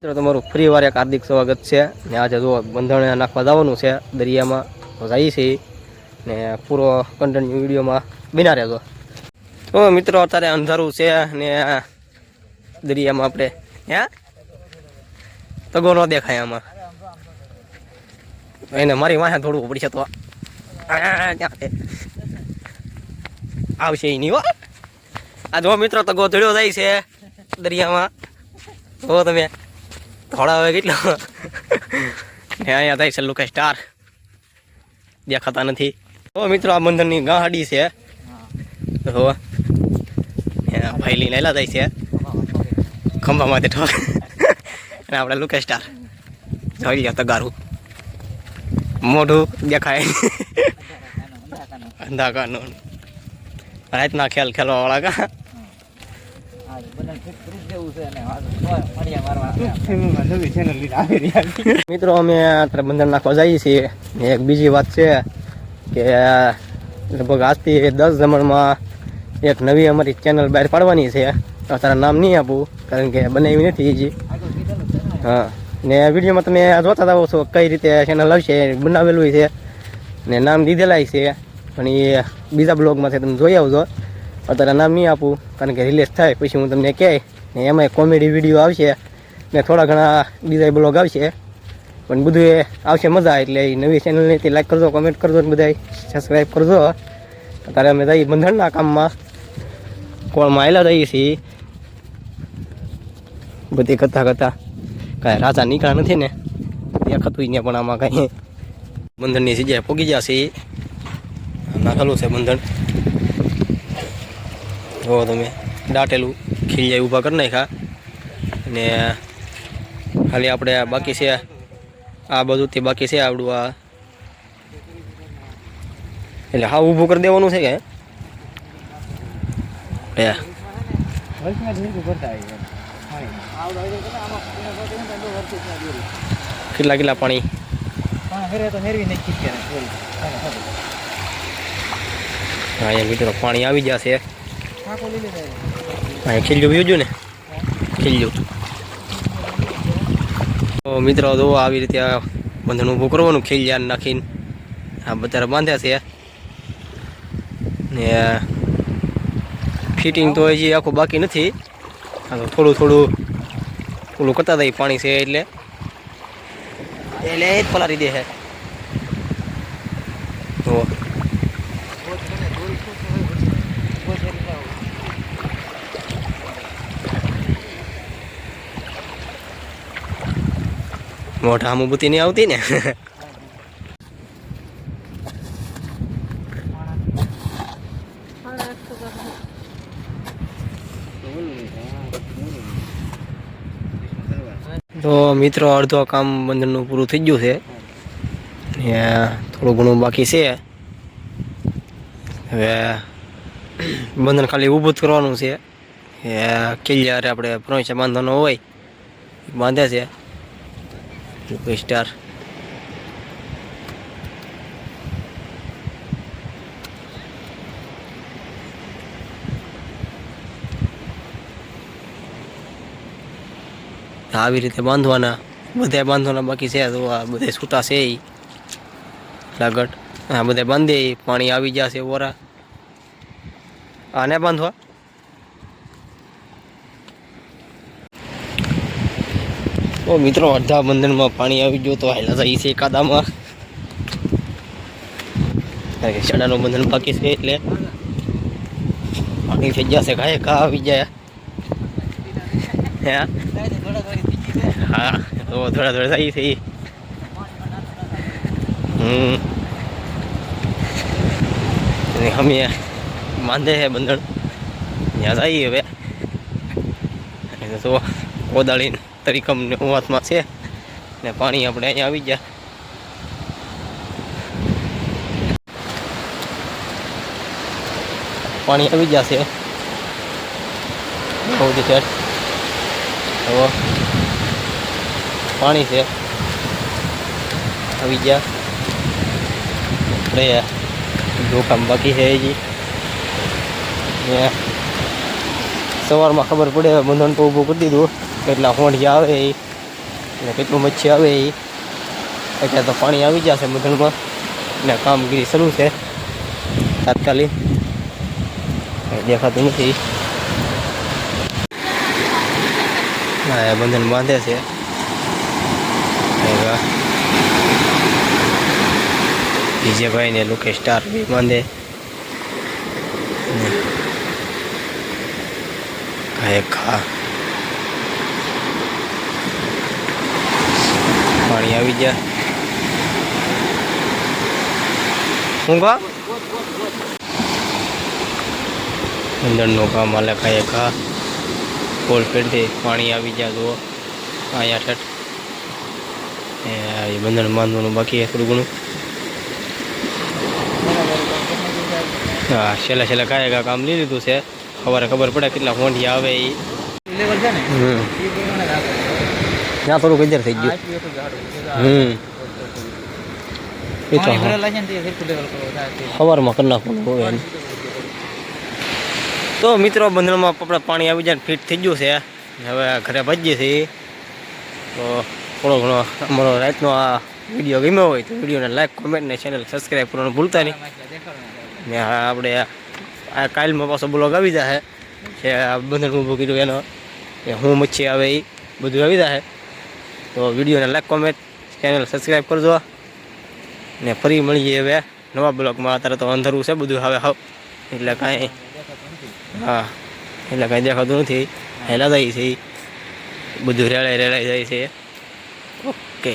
મિત્રો તમારું ફરી વાર એક હાર્દિક સ્વાગત છે ને આજે જો બંધણ નાખવા જવાનું છે દરિયામાં તો જઈએ છીએ ને પૂરો કન્ટિન્યુ વિડીયોમાં બિના રહેજો. તો મિત્રો અત્યારે અંધારું છે ને દરિયામાં આપણે તગો ન દેખાય આમાં એને મારી વાહે થોડું પડશે તો આવશે નહીં હો. આ જો મિત્રો તગો ધડ્યો જાય છે દરિયામાં જો તમે થોડા હવે કેટલો ને અહીંયા થાય છે લુકા સ્ટાર દેખાતા નથી. તો મિત્રો આ બંધનની ગાડી છે તો ફાઈલી નાયલા જાય છે ખંભામાં ઠોક અને આપણે લુકા સ્ટાર જોઈ લ્યો તગારું મોઢું દેખાય અંધા કાનો રાતના ખેલ ખેલવા વાળા કા મિત્રો અમે અત્યારે બંધન નાખવા જઈએ છીએ. એક બીજી વાત છે કે લગભગ આજથી 10 જમણમાં એક નવી અમારી ચેનલ બહાર પાડવાની છે. અત્યારે નામ નહીં આપું કારણ કે બનાવી નથી હજી. હા ને વિડીયોમાં તમે જોતા જાઓ છો કઈ રીતે ચેનલ આવશે બનાવેલું છે ને નામ દીધેલા છે પણ એ બીજા બ્લોગમાં છે તમે જોઈ આવજો. અત્યારે નામ નહીં આપું કારણ કે રિલીઝ થાય પછી હું તમને કહે ને એમાં કોમેડી વિડીયો આવશે ને થોડા ઘણા બીજા બ્લોગ આવશે પણ બધું એ આવશે મજા. એટલે એ નવી ચેનલને તે લાઈક કરજો, કોમેન્ટ કરજો ને બધા સબસ્ક્રાઈબ કરજો. અત્યારે અમે જઈએ બંધણના કામમાં કોળમાં આવેલા જઈએ છીએ બધી કરતાં કરતાં કાંઈ રાજા નીકળ્યા નથી ને દેખાતું ત્યાં પણ આમાં કાંઈ બંધણની જગ્યાએ પોગી જશે નાખેલું છે બંધણ. જો તમે દાટેલું ખીલિયા ઊભા કરી નાખ્યા ને ખાલી આપણે બાકી છે આ બધુંથી બાકી છે આવડું આ એટલે હા ઊભું કરી દેવાનું છે કે કેટલા કેટલા પાણી હા મિત્રો પાણી આવી જશે. હા ખીલ્યું પીવજો ને ખીલ્યું. તો મિત્રો જો આવી રીતે બંધન ઊભું કરવાનું ખીલિયા નાખીને આ બધા બાંધ્યા છે ને ફિટિંગ તો હજી આખું બાકી નથી. થોડું થોડું ઓલું કરતા હતા પાણી છે એટલે જ પલારી દે છે. તો મોઢા અનુભૂતિ નહીં આવતી ને તો મિત્રો અડધો કામ બંધનનું પૂરું થઈ ગયું છે થોડું ઘણું બાકી છે. હવે બંધન ખાલી ઊભું જ કરવાનું છે. કિલ્યારે આપણે પ્રોંચે બાંધવાનો હોય બાંધે છે સ્ટાર. આવી રીતે બાંધવાના બધા બાંધવાના બાકી છે. તો આ બધા છૂટા છે લાગટ હા બધા બાંધે પાણી આવી જશે ઓરા આને બાંધવા. તો મિત્રો અડધા બંધનમાં પાણી આવી ગયો તો હાલા જાય છે એકાદામાં ચડાનું બંધન બાકી છે એટલે પાણી થઈ જશે ઘાય ઘા આવી જાય. હા તો થોડા થોડા જાય છે. અમે બાંધે છે બંધણ ત્યાં જઈએ હવે તો કોદાળી તરીકમ ને હાથમાં છે ને પાણી આપણે અહીંયા આવી ગયા. પાણી આવી જશે સૌથી છે હવે પાણી છે આવી ગયા. જો કામ બાકી છે હજી સવારમાં ખબર પડે બંધન તો ઊભું કરી દીધું કેટલા હોંઢિયા આવે એ ને કેટલું મચ્છી આવે એ અત્યારે તો પાણી આવી જશે બંધણમાં ને કામગીરી શરૂ છે તાત્કાલિક દેખાતું નથી. હા બંધન બાંધે છે વિજયભાઈ ને લોકેશ સ્ટાર બી બાંધે પાણી આવી ગયા શું કા બંધનનું કામ હાલે ખાય ખા પોલ પેડ દે પાણી આવી ગયા જુઓ અહીંયા ઠઠ એ બંધન બાંધવાનું બાકી થોડું ઘણું. હા છેલ્લા કાંઈ કામ લઈ લીધું છે. સવારે ખબર પડે કેટલા ફોંઢિયા આવે એ લેવલ છે ને ત્યાં થોડુંક ગજર થઈ ગયું. એ તો સવારમાં કરી નાખવાનું હોય. તો મિત્રો બંધણમાં આપણે પાણી આવી જાય ફિટ થઈ ગયું છે. હવે ઘરે ભજીએ છીએ. તો થોડો ઘણો અમારો રાતનો આ વિડીયો ગમ્યો હોય તો વિડીયોને લાઈક કોમેન્ટ ને ચેનલ સબસ્ક્રાઈબ કરવાનું ભૂલતા નહીં. ને આપણે આ કાલમાં પાછો બ્લોગ આવી જશે કે બંધન ઊભું કીધું એનો કે હું મચ્છી આવે એ બધું આવી જશે. તો વિડીયોને લાઈક કોમેન્ટ ચેનલ સબસ્ક્રાઈબ કરજો ને ફરી મળીએ હવે નવા બ્લોગમાં. અત્યારે તો અંધારું છે બધું હવે એટલે કાંઈ હા એટલે કાંઈ દેખાતું નથી. હેલા જાય છે બધું રેળાઈ જાય છે. ઓકે.